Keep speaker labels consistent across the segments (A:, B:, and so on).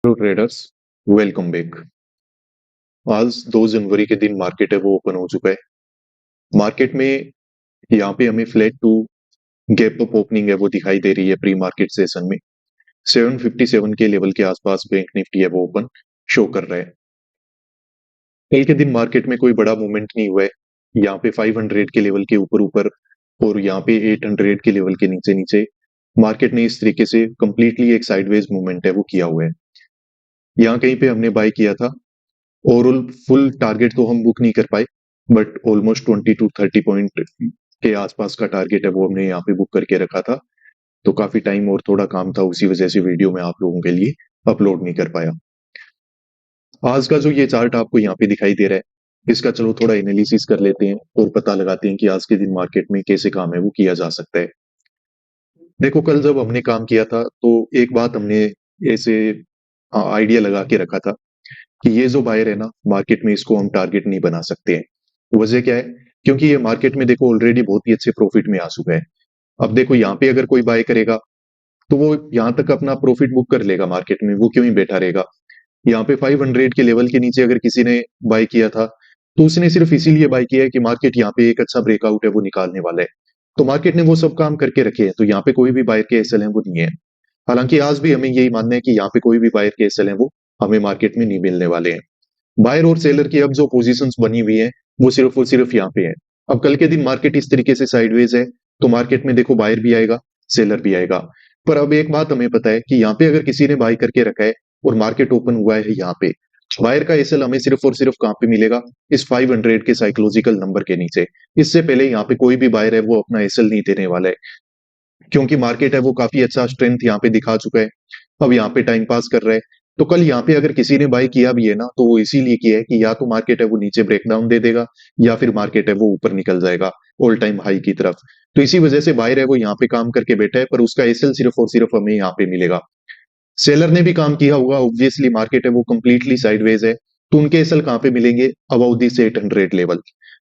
A: Hello traders, welcome back. आज 2 जनवरी के दिन मार्केट है वो ओपन हो चुका है। मार्केट में यहाँ पे हमें flat to gap up opening है वो दिखाई दे रही है प्री मार्केट सेशन में। 757 के लेवल के आसपास बैंक निफ्टी है वो ओपन शो कर रहा है। कल के दिन मार्केट में कोई बड़ा मूवमेंट नहीं हुआ है। यहाँ पे 500 के लेवल के ऊपर ऊपर और यहाँ पे 800 के लेवल के नीचे नीचे मार्केट ने इस तरीके से कंप्लीटली एक साइडवेज मूवमेंट है वो किया हुआ है। यहाँ कहीं पे हमने बाय किया था। ओवरऑल फुल टारगेट तो हम बुक नहीं कर पाए, बट ऑलमोस्ट 20 to 30 पॉइंट के आसपास का टारगेट है वो हमने यहाँ पे बुक करके रखा था। तो काफी टाइम और थोड़ा काम था, उसी वजह से वीडियो में आप लोगों के लिए अपलोड नहीं कर पाया। आज का जो ये चार्ट आपको यहाँ पे दिखाई दे रहा है, इसका चलो थोड़ा एनालिसिस कर लेते हैं और पता लगाते हैं कि आज के दिन मार्केट में कैसे काम है वो किया जा सकता है। देखो, कल जब हमने काम किया था तो एक बात हमने ऐसे आइडिया लगा के रखा था कि ये जो बायर है ना मार्केट में, इसको हम टारगेट नहीं बना सकते हैं। वजह क्या है? क्योंकि ये मार्केट में देखो ऑलरेडी बहुत ही अच्छे प्रॉफिट में आ चुका है। अब देखो यहाँ पे अगर कोई बाय करेगा तो वो यहाँ तक अपना प्रॉफिट बुक कर लेगा मार्केट में, वो क्यों ही बैठा रहेगा। यहाँ पे 500 के लेवल के नीचे अगर किसी ने बाय किया था तो उसने सिर्फ इसीलिए बाय किया है कि मार्केट यहाँ पे एक अच्छा ब्रेकआउट है वो निकालने वाला है। तो मार्केट ने वो सब काम करके रखे हैं, तो यहाँ पे कोई भी बायर के एसएल है वो नहीं है। हालांकि आज भी हमें यही मानना है कि यहाँ पे कोई भी बायर के एसएल है वो हमें मार्केट में नहीं मिलने वाले हैं। बायर और सेलर की अब जो पोजीशंस बनी हुई है वो सिर्फ और सिर्फ यहाँ पे है। अब कल के दिन मार्केट इस तरीके से साइडवेज है तो मार्केट में देखो बायर भी आएगा, सेलर भी आएगा। पर अब एक बात हमें पता है कि यहाँ पे अगर किसी ने बाय करके रखा है और मार्केट ओपन हुआ है यहाँ पे, बायर का एसएल हमें सिर्फ और सिर्फ कहाँ पे मिलेगा? इस 500 के साइकोलॉजिकल नंबर के नीचे। इससे पहले यहाँ पे कोई भी बायर है वो अपना एसएल नहीं देने वाला है, क्योंकि मार्केट है वो काफी अच्छा स्ट्रेंथ यहाँ पे दिखा चुका है। अब यहाँ पे टाइम पास कर रहा है। तो कल यहाँ पे अगर किसी ने बाय किया भी है ना तो वो इसीलिए किया है कि या तो मार्केट है वो नीचे ब्रेकडाउन दे देगा या फिर मार्केट है वो ऊपर निकल जाएगा ऑल टाइम हाई की तरफ। तो इसी वजह से बायर है वो यहाँ पे काम करके बैठा है, पर उसका एसएल सिर्फ और सिर्फ हमें यहाँ पे मिलेगा। सेलर ने भी काम किया होगा, ऑब्वियसली मार्केट है वो कंप्लीटली साइडवेज है, तो उनके एसएल कहाँ पे मिलेंगे? About this 800 level.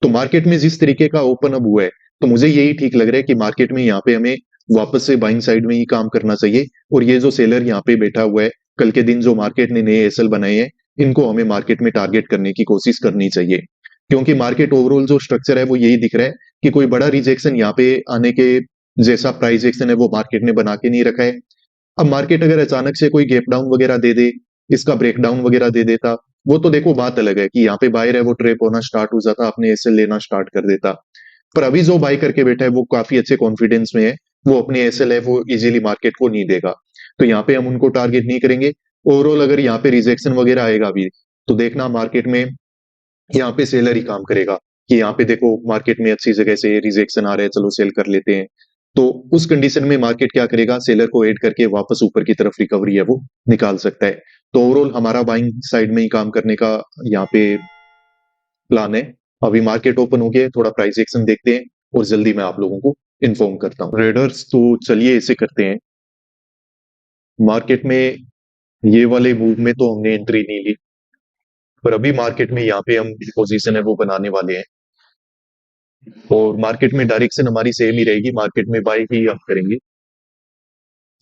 A: तो मार्केट में जिस तरीके का ओपन अप हुआ है तो मुझे यही ठीक लग रहा है कि मार्केट में यहाँ पे हमें वापस से बाइंग साइड में ही काम करना चाहिए। और ये जो सेलर यहाँ पे बैठा हुआ है, कल के दिन जो मार्केट ने नए एसएल बनाए हैं, इनको हमें मार्केट में टारगेट करने की कोशिश करनी चाहिए। क्योंकि मार्केट ओवरऑल जो स्ट्रक्चर है वो यही दिख रहा है कि कोई बड़ा रिजेक्शन यहाँ पे आने के जैसा प्राइस एक्शन है वो मार्केट ने बना के नहीं रखा है। अब मार्केट अगर अचानक से कोई गैप डाउन वगैरह दे दे, इसका ब्रेकडाउन वगैरह दे देता, वो तो देखो बात अलग है कि यहाँ पे बायर है वो ट्रेप होना स्टार्ट हो जाता, अपने एसएल लेना स्टार्ट कर देता। पर अभी जो बाय करके बैठा है वो काफी अच्छे कॉन्फिडेंस में है, वो अपने एसएल है वो इजीली मार्केट को नहीं देगा। तो यहाँ पे हम उनको टारगेट नहीं करेंगे। ओवरऑल अगर यहाँ पे रिजेक्शन वगैरह आएगा भी तो देखना मार्केट में यहाँ पे सेलर ही काम करेगा कि यहाँ पे देखो मार्केट में अच्छी जगह से रिजेक्शन आ रहा है, चलो सेल कर लेते हैं। तो उस कंडीशन में मार्केट क्या करेगा? सेलर को ऐड करके वापस ऊपर की तरफ रिकवरी है वो निकाल सकता है। तो ओवरऑल हमारा बाइंग साइड में ही काम करने का यहाँ पे प्लान है। अभी मार्केट ओपन हो गया है, थोड़ा प्राइस एक्शन देखते हैं और जल्दी मैं आप लोगों को इन्फॉर्म करता हूँ। ट्रेडर्स, तो चलिए ऐसे करते हैं। मार्केट में ये वाले मूव में तो हमने एंट्री नहीं ली, पर अभी मार्केट में यहाँ पे हम पोजीशन है वो बनाने वाले हैं और मार्केट में डायरेक्शन हमारी सेम ही रहेगी, मार्केट में बाय ही हम करेंगे।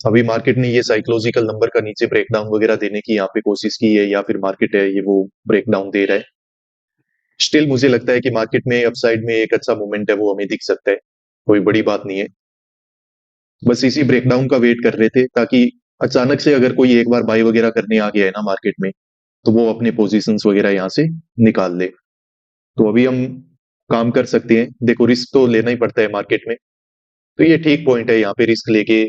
A: अभी मार्केट ने ये साइकोलॉजिकल नंबर का नीचे ब्रेकडाउन वगैरह देने की यहाँ पे कोशिश की है, या फिर मार्केट है ये वो ब्रेकडाउन दे रहा है। स्टिल मुझे लगता है कि मार्केट में अपसाइड में एक अच्छा मोमेंट है वो हमें दिख सकता है, कोई बड़ी बात नहीं है। बस इसी ब्रेकडाउन का वेट कर रहे थे ताकि अचानक से अगर कोई एक बार बाय वगैरह करने आ गया है ना मार्केट में, तो वो अपने पोजीशंस वगैरह यहाँ से निकाल ले। तो अभी हम काम कर सकते हैं। देखो, रिस्क तो लेना ही पड़ता है मार्केट में, तो ये ठीक पॉइंट है, यहाँ पे रिस्क लेके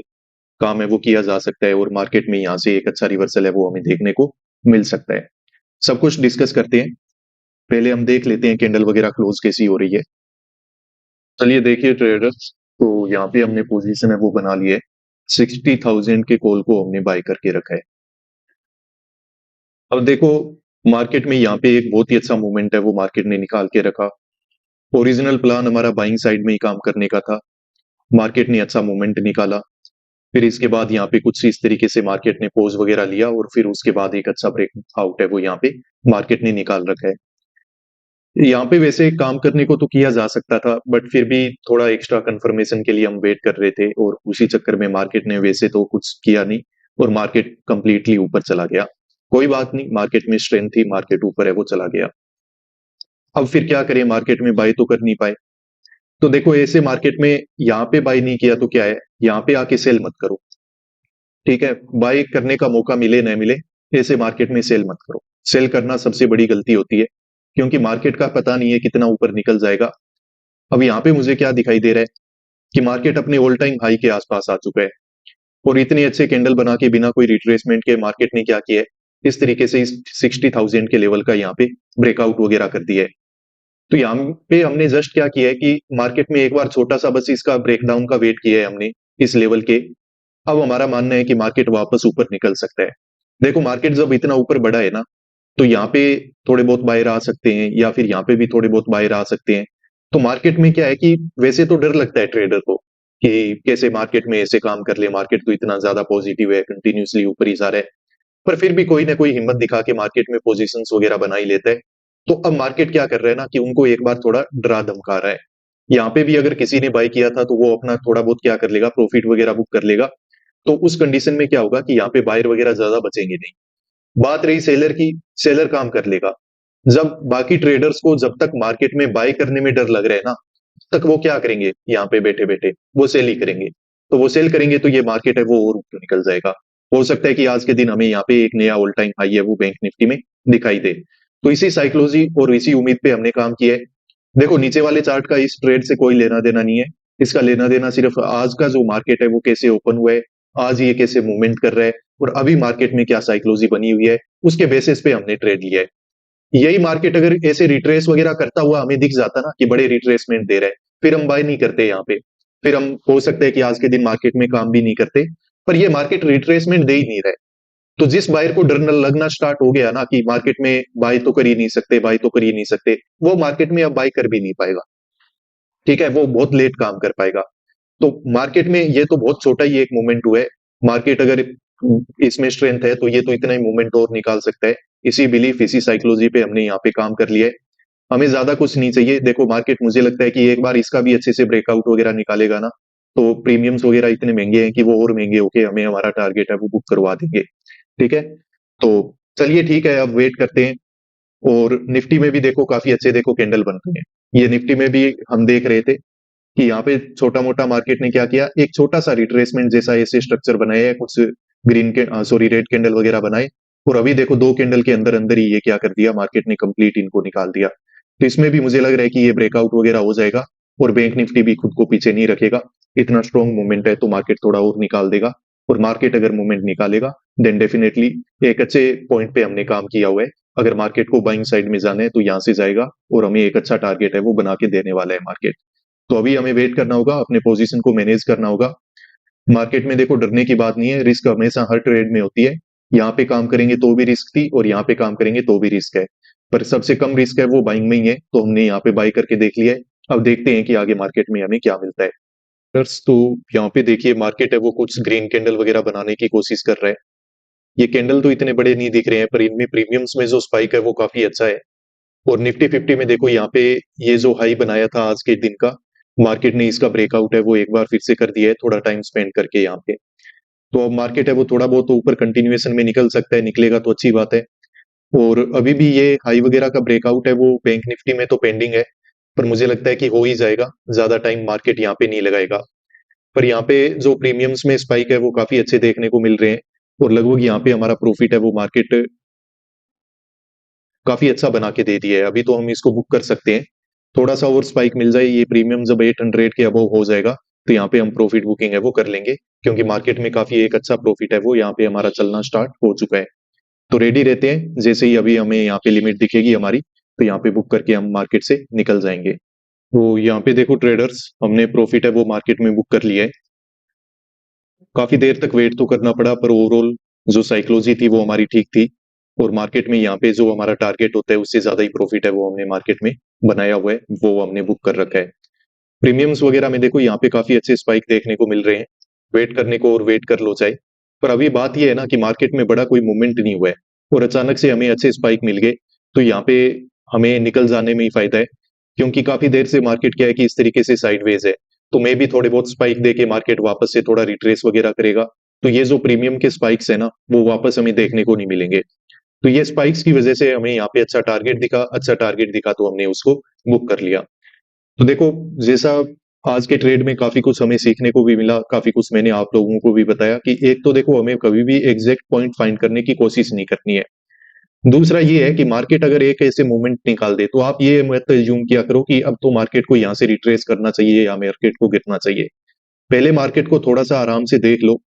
A: काम है वो किया जा सकता है और मार्केट में यहाँ से एक अच्छा रिवर्सल है वो हमें देखने को मिल सकता है। सब कुछ डिस्कस करते हैं। पहले हम देख लेते हैं कैंडल वगैरह क्लोज कैसी हो रही है। चलिए देखिए ट्रेडर्स, तो यहाँ पे हमने पोजीशन है वो बना ली है। 60,000 के कॉल को हमने बाय करके रखा है। अब देखो, मार्केट में यहाँ पे एक बहुत ही अच्छा मूवमेंट है वो मार्केट ने निकाल के रखा। ओरिजिनल प्लान हमारा बाइंग साइड में ही काम करने का था, मार्केट ने अच्छा मूवमेंट निकाला। फिर इसके बाद यहाँ पे कुछ इस तरीके से मार्केट ने पोज वगैरह लिया और फिर उसके बाद एक अच्छा ब्रेक आउट है वो यहाँ पे मार्केट ने निकाल रखा है। यहाँ पे वैसे काम करने को तो किया जा सकता था, बट फिर भी थोड़ा एक्स्ट्रा कंफर्मेशन के लिए हम वेट कर रहे थे और उसी चक्कर में मार्केट ने वैसे तो कुछ किया नहीं और मार्केट कंप्लीटली ऊपर चला गया। कोई बात नहीं, मार्केट में स्ट्रेंथ थी, मार्केट ऊपर है, वो चला गया। अब फिर क्या करें, मार्केट में बाय तो कर नहीं पाए। तो देखो ऐसे मार्केट में यहाँ पे बाय नहीं किया तो क्या है, यहाँ पे आके सेल मत करो। ठीक है, बाय करने का मौका मिले न मिले, ऐसे मार्केट में सेल मत करो। सेल करना सबसे बड़ी गलती होती है, क्योंकि मार्केट का पता नहीं है कितना ऊपर निकल जाएगा। अब यहाँ पे मुझे क्या दिखाई दे रहा है कि मार्केट अपने ऑल टाइम हाई के आसपास आ चुका है, और इतने अच्छे कैंडल बना के बिना कोई रिट्रेसमेंट के मार्केट ने क्या किया है, इस तरीके से इस 60,000 के लेवल का यहाँ पे ब्रेकआउट वगैरह कर दिया है। तो यहाँ पे हमने जस्ट क्या किया है कि मार्केट में एक बार छोटा सा बस इसका ब्रेकडाउन का वेट किया है हमने इस लेवल के। अब हमारा मानना है कि मार्केट वापस ऊपर निकल सकता है। देखो मार्केट जब इतना ऊपर बढ़ा है ना, तो यहाँ पे थोड़े बहुत बायर आ सकते हैं, या फिर यहाँ पे भी थोड़े बहुत बायर आ सकते हैं। तो मार्केट में क्या है कि वैसे तो डर लगता है ट्रेडर को कि कैसे मार्केट में ऐसे काम कर ले, मार्केट तो इतना ज्यादा पॉजिटिव है, कंटिन्यूसली ऊपर ही जा रहा है। पर फिर भी कोई ना कोई हिम्मत दिखा के मार्केट में पोजीशंस वगैरह बना ही लेता है। तो अब मार्केट क्या कर रहा है ना कि उनको एक बार थोड़ा डरा धमका रहा है। यहाँ पे भी अगर किसी ने बाय किया था तो वो अपना थोड़ा बहुत क्या कर लेगा, प्रॉफिट वगैरह बुक कर लेगा। तो उस कंडीशन में क्या होगा कि यहाँ पे बायर वगैरह ज्यादा बचेंगे नहीं। बात रही सेलर की, सेलर काम कर लेगा। जब बाकी ट्रेडर्स को जब तक मार्केट में बाय करने में डर लग रहा है ना, तक वो क्या करेंगे, यहाँ पे बैठे बैठे वो सेल ही करेंगे। तो वो सेल करेंगे तो ये मार्केट है वो और ऊपर निकल जाएगा। हो सकता है कि आज के दिन हमें यहाँ पे एक नया ऑल टाइम हाई है वो बैंक निफ्टी में दिखाई दे। तो इसी साइकोलॉजी और इसी उम्मीद पे हमने काम किया है। देखो नीचे वाले चार्ट का इस ट्रेड से कोई लेना देना नहीं है। इसका लेना देना सिर्फ आज का जो मार्केट है वो कैसे ओपन हुआ है, आज ये कैसे मूवमेंट कर रहा है, और अभी मार्केट में क्या साइकोलॉजी बनी हुई है, उसके बेसिस पे हमने ट्रेड लिया है। यही मार्केट अगर ऐसे रिट्रेस वगैरह करता हुआ हमें दिख जाता ना कि बड़े रिट्रेसमेंट दे रहा है, फिर हम बाय नहीं करते यहाँ पे। फिर हम हो सकता है कि आज के दिन मार्केट में काम भी नहीं करते। पर ये मार्केट रिट्रेसमेंट दे ही नहीं रहा है। तो जिस बायर को डर लगना स्टार्ट हो गया ना कि मार्केट में बाय तो कर ही नहीं सकते, बाय तो कर ही नहीं सकते, वो मार्केट में अब बाय कर भी नहीं पाएगा। ठीक है, वो बहुत लेट काम कर पाएगा। तो मार्केट में ये तो बहुत छोटा ही एक मोमेंट हुआ है। मार्केट अगर इसमें स्ट्रेंथ है तो ये तो इतना ही मूवमेंट और निकाल सकता है। इसी बिलीफ, इसी साइकोलॉजी पे हमने यहाँ पे काम कर लिया है। हमें ज्यादा कुछ नहीं चाहिए। देखो मार्केट मुझे लगता है कि एक बार इसका भी अच्छे से ब्रेकआउट वगैरह निकालेगा ना, तो प्रीमियम्स वगैरह इतने महंगे हैं कि वो और महंगे होके हमें हमारा टारगेट है वो बुक करवा देंगे। ठीक है, तो चलिए ठीक है, अब वेट करते हैं। और निफ्टी में भी देखो काफी अच्छे देखो कैंडल बन रहे हैं। ये निफ्टी में भी हम देख रहे थे कि यहाँ पे छोटा मोटा मार्केट ने क्या किया, एक छोटा सा रिट्रेसमेंट जैसा ऐसे स्ट्रक्चर बनाया है, कुछ ग्रीन के सॉरी रेड कैंडल वगैरह बनाए। और अभी देखो दो कैंडल के अंदर अंदर ही ये क्या कर दिया, मार्केट ने कंप्लीट इनको निकाल दिया। तो इसमें भी मुझे लग रहा है कि ये ब्रेकआउट वगैरह हो जाएगा, और बैंक निफ्टी भी खुद को पीछे नहीं रखेगा। इतना स्ट्रॉन्ग मूवमेंट है तो मार्केट थोड़ा और निकाल देगा। और मार्केट अगर मूवमेंट निकालेगा देन डेफिनेटली एक अच्छे पॉइंट पे हमने काम किया हुआ है। अगर मार्केट को बाइंग साइड में जाना है तो यहाँ से जाएगा, और हमें एक अच्छा टारगेट है वो बना के देने वाला है मार्केट। तो अभी हमें वेट करना होगा, अपने पोजीशन को मैनेज करना होगा। मार्केट में देखो डरने की बात नहीं है, रिस्क हमेशा हर ट्रेड में होती है। यहाँ पे काम करेंगे तो भी रिस्क थी, और यहाँ पे काम करेंगे तो भी रिस्क है। पर सबसे कम रिस्क है वो बाइंग में ही है, तो हमने यहाँ पे बाई करके देख लिया है। अब देखते हैं कि आगे मार्केट में हमें क्या मिलता है। तो यहाँ पे देखिए मार्केट है वो कुछ ग्रीन कैंडल वगैरह बनाने की कोशिश कर रहा है। ये कैंडल तो इतने बड़े नहीं दिख रहे हैं, पर इनमें प्रीमियम्स में जो स्पाइक है वो काफी अच्छा है। और निफ्टी 50 में देखो यहाँ पे ये जो हाई बनाया था आज के दिन का, मार्केट ने इसका ब्रेकआउट है वो एक बार फिर से कर दिया है, थोड़ा टाइम स्पेंड करके यहाँ पे। तो अब मार्केट है वो थोड़ा बहुत तो ऊपर कंटिन्यूएशन में निकल सकता है, निकलेगा तो अच्छी बात है। और अभी भी ये हाई वगैरह का ब्रेकआउट है वो बैंक निफ्टी में तो पेंडिंग है, पर मुझे लगता है कि हो ही जाएगा। ज्यादा टाइम मार्केट यहाँ पे नहीं लगाएगा। पर यहाँ पे जो प्रीमियम्स में स्पाइक है वो काफी अच्छे देखने को मिल रहे हैं, और लगभग यहाँ पे हमारा प्रॉफिट है वो मार्केट काफी अच्छा बना के दे दिया है। अभी तो हम इसको बुक कर सकते हैं। थोड़ा सा और स्पाइक मिल जाए, ये प्रीमियम जब 800 के अबव हो जाएगा, तो यहाँ पे हम प्रॉफिट बुकिंग है वो कर लेंगे, क्योंकि मार्केट में काफी एक अच्छा प्रॉफिट है वो यहाँ पे हमारा चलना स्टार्ट हो चुका है। तो रेडी रहते हैं, जैसे ही अभी हमें यहाँ पे लिमिट दिखेगी हमारी, तो यहाँ पे बुक करके हम मार्केट से निकल जाएंगे। तो यहाँ पे देखो ट्रेडर्स, हमने प्रॉफिट है वो मार्केट में बुक कर लिया है। काफी देर तक वेट तो करना पड़ा, पर ओवरऑल जो साइकोलॉजी थी वो हमारी ठीक थी। और मार्केट में यहाँ पे जो हमारा टारगेट होता है उससे ज्यादा ही प्रॉफिट है वो हमने मार्केट में बनाया हुआ है, वो हमने बुक कर रखा है। प्रीमियम्स वगैरह में देखो यहाँ पे काफी अच्छे स्पाइक देखने को मिल रहे हैं। वेट करने को और वेट कर लो चाहे। पर अभी बात यह है ना कि मार्केट में बड़ा कोई मूवमेंट नहीं हुआ है, और अचानक से हमें अच्छे स्पाइक मिल गए। तो यहाँ पे हमें निकल जाने में ही फायदा है, क्योंकि काफी देर से मार्केट क्या है कि इस तरीके से साइडवेज है। तो मे भी थोड़े बहुत स्पाइक देके मार्केट वापस से थोड़ा रिट्रेस वगैरह करेगा। तो ये जो प्रीमियम के स्पाइक्स है ना वो वापस हमें देखने को नहीं मिलेंगे। तो ये स्पाइक्स की वजह से हमें यहाँ पे अच्छा टारगेट दिखा तो हमने उसको बुक कर लिया। तो देखो, जैसा आज के ट्रेड में काफी कुछ हमें सीखने को भी मिला, काफी कुछ मैंने आप लोगों को भी बताया कि एक तो देखो, हमें कभी भी एग्जैक्ट पॉइंट फाइंड करने की कोशिश नहीं करनी है। दूसरा ये है कि मार्केट अगर एक ऐसे मूवमेंट निकाल दे तो आप ये मत अज्यूम किया करो कि अब तो मार्केट को यहाँ से रिट्रेस करना चाहिए या मार्केट को गिरना चाहिए। पहले मार्केट को थोड़ा सा आराम से देख लो।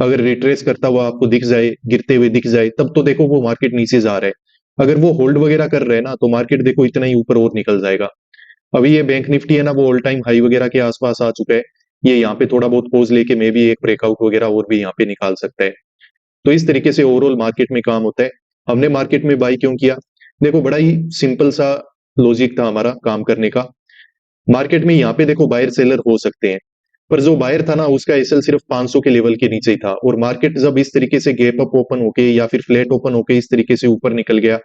A: अगर रिट्रेस करता हुआ आपको दिख जाए, गिरते हुए दिख जाए, तब तो देखो वो मार्केट नीचे जा रहा है। अगर वो होल्ड वगैरह कर रहे हैं ना, तो मार्केट देखो इतना ही ऊपर और निकल जाएगा। अभी ये बैंक निफ्टी है ना, वो ऑल टाइम हाई वगैरह के आसपास आ चुका है। ये यहाँ पे थोड़ा बहुत पोज लेके मे भी एक ब्रेकआउट वगैरह और भी यहाँ पे निकाल सकता है। तो इस तरीके से ओवरऑल मार्केट में काम होता है। हमने मार्केट में बाई क्यों किया? देखो, बड़ा ही सिंपल सा लॉजिक था हमारा काम करने का। मार्केट में यहाँ पे देखो बायर सेलर हो सकते हैं, पर जो बायर था ना, उसका एसएल सिर्फ 500 के लेवल के नीचे ही था, और मार्केट जब इस तरीके से गैप अप ओपन होके या फिर फ्लैट ओपन होके इस तरीके से ऊपर निकल गया,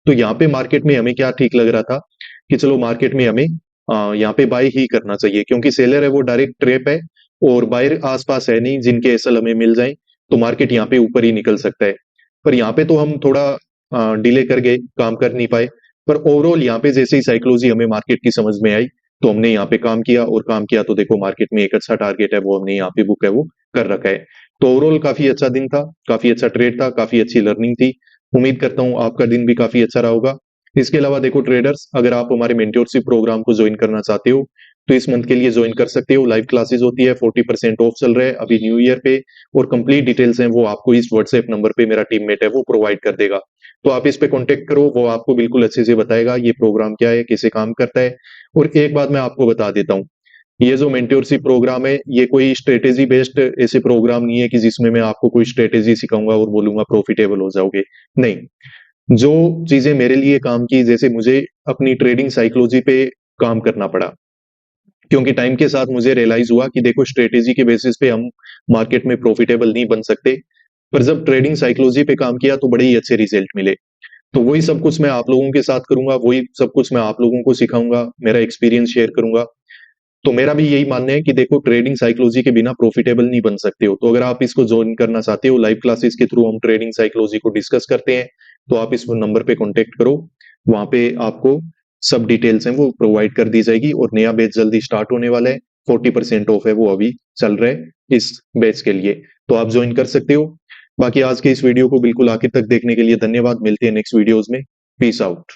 A: तो यहाँ पे मार्केट में हमें क्या ठीक लग रहा था कि चलो मार्केट में हमें यहाँ पे बाय ही करना चाहिए, क्योंकि सेलर है वो डायरेक्ट ट्रैप है, और बायर आसपास है नहीं जिनके एसएल हमें मिल जाए, तो मार्केट यहाँ पे ऊपर ही निकल सकता है। पर यहाँ पे तो हम थोड़ा डिले कर गए, काम कर नहीं पाए। पर ओवरऑल यहाँ पे जैसे ही साइकोलॉजी हमें मार्केट की समझ में आई, तो हमने यहाँ पे काम किया, और काम किया तो देखो मार्केट में एक अच्छा टारगेट है वो हमने यहाँ पे बुक है वो कर रखा है। तो ओवरऑल काफी अच्छा दिन था, काफी अच्छा ट्रेड था, काफी अच्छी लर्निंग थी। उम्मीद करता हूँ आपका दिन भी काफी अच्छा रहा होगा। इसके अलावा देखो ट्रेडर्स, अगर आप हमारे मेंटरशिप प्रोग्राम को ज्वाइन करना चाहते हो, तो इस मंथ के लिए ज्वाइन कर सकते हो। लाइव क्लासेस होती है, 40% ऑफ चल रहा है अभी न्यू ईयर पे, और कंप्लीट डिटेल्स हैं वो आपको इस व्हाट्सएप नंबर पे मेरा टीममेट है वो प्रोवाइड कर देगा। तो आप इस पे कांटेक्ट करो, वो आपको बिल्कुल अच्छे से बताएगा ये प्रोग्राम क्या है, कैसे काम करता है। और एक बात मैं आपको बता देता हूँ, ये जो मेंटरशिप प्रोग्राम है, ये कोई स्ट्रेटेजी बेस्ड ऐसे प्रोग्राम नहीं है कि जिसमें मैं आपको कोई स्ट्रेटेजी सिखाऊंगा और बोलूंगा प्रॉफिटेबल हो जाओगे। नहीं, जो चीजें मेरे लिए काम की, जैसे मुझे अपनी ट्रेडिंग साइकोलॉजी पे काम करना पड़ा, क्योंकि टाइम के साथ मुझे रियलाइज हुआ कि देखो स्ट्रेटेजी के बेसिस पे हम मार्केट में प्रॉफिटेबल नहीं बन सकते। पर जब ट्रेडिंग साइकोलॉजी पे काम किया तो बड़े ही अच्छे रिजल्ट मिले। तो वही सब कुछ मैं आप लोगों के साथ करूंगा, वही सब कुछ मैं आप लोगों को सिखाऊंगा, मेरा एक्सपीरियंस शेयर करूंगा। तो मेरा भी यही मानना है कि देखो ट्रेडिंग साइकोलॉजी के बिना प्रॉफिटेबल नहीं बन सकते हो। तो अगर आप इसको ज्वाइन करना चाहते हो, लाइव क्लासेस के थ्रू हम ट्रेडिंग साइकोलॉजी को डिस्कस करते हैं, तो आप इस नंबर पे कांटेक्ट करो। वहां पे आपको सब डिटेल्स हैं वो प्रोवाइड कर दी जाएगी, और नया बैच जल्दी स्टार्ट होने वाला है। 40% ऑफ है वो अभी चल रहा है इस बैच के लिए, तो आप ज्वाइन कर सकते हो। बाकी आज के इस वीडियो को बिल्कुल आखिर तक देखने के लिए धन्यवाद। मिलते हैं नेक्स्ट वीडियोज में। Peace out.